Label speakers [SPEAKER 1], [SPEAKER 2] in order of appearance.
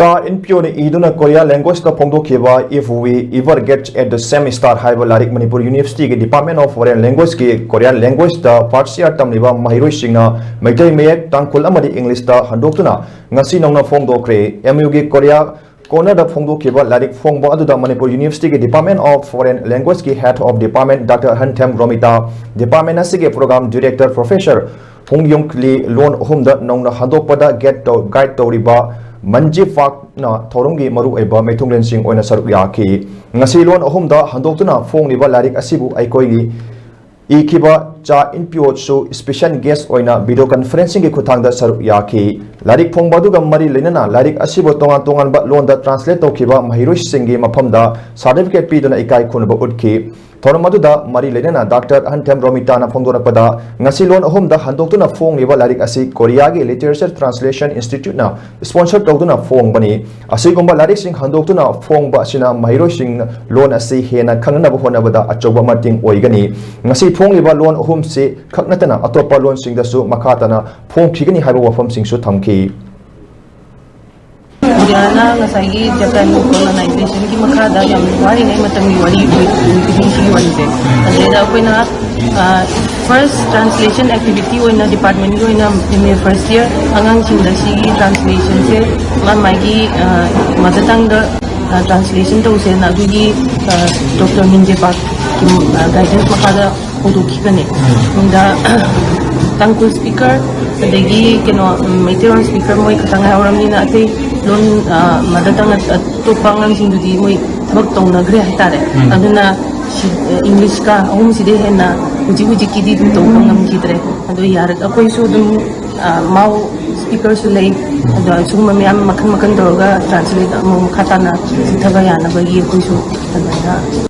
[SPEAKER 1] Cha in pure iduna Korea language the pongdo kiba if we ever get at the same start high lairik Manipur University ke Department of Foreign Language ke Korean language the first year tamliba mahiroi singna Meitei-Mayek Tangkhul amadi English the handoktuna ngasi nouna phongkhre MU ke Korea Kona the phongdo kiba lairik phongbo adu the Manipur University ke Department of Foreign Language ke head of department Dr. Enhancement department asige program director professor phongyongkli loan humda nouna handokpada get to guide to riba Manji Fak na Thorongi Maru Eba Meitunglen Sing Oina Saruk Yaki Ngasi Lon Ohumda Handokuna Fong Liba Lairik Asibu Aikoigi Ikiba Cha in Pio Su special guest Oina video conferencing Kutanga Saruk Yaki Lairik Fong Baduga Mari Lenana Lairik Asibu Tongan Ba Lon da translate Tokiba Mahirush Singi Mapamda certificate Piduna Ikai Kunaba Udki Thoramaduda Mari Lenana Dr. Hantem Romitana Pongdora Pada Ngasi Lon Ohumda Handokuna Fong Liba Lairik Asi Koreagi Literature Translation Institute na sponsor Toduna Fong Bani Asigumba Lairik Sing Handokuna Fong Ba Sina Mahiro Sing Lon Asi Hena Kanana Honabada Achoba Martin Oigani Ngasi Fong Liba Lon Ohum Si Kaknatana Atopa Lon Sing the Su Makatana Fong Kigani Haiba from Sing Su Tamki
[SPEAKER 2] Diana ngasai Japan colonization ki makada yang wari ngai matang wari si wari se ada koina first translation activity oina department oina in first year angang chinda si translation se magi mother tongue da translation to se na gi Dr. Minje Park guidance makada odu ki kane da Tangkhul speaker adagi keno Meitei speaker moi katanga auramni na ate lon madatang at tupangang sindudi moi tabag tong nagre hatare aduna English ka ahum side hena uji kidi to pangam kidre ado yarat akoi su dum mau speaker su lay ado su mamyam makan doga translate mo khatana thagaya na bagi akoi su adana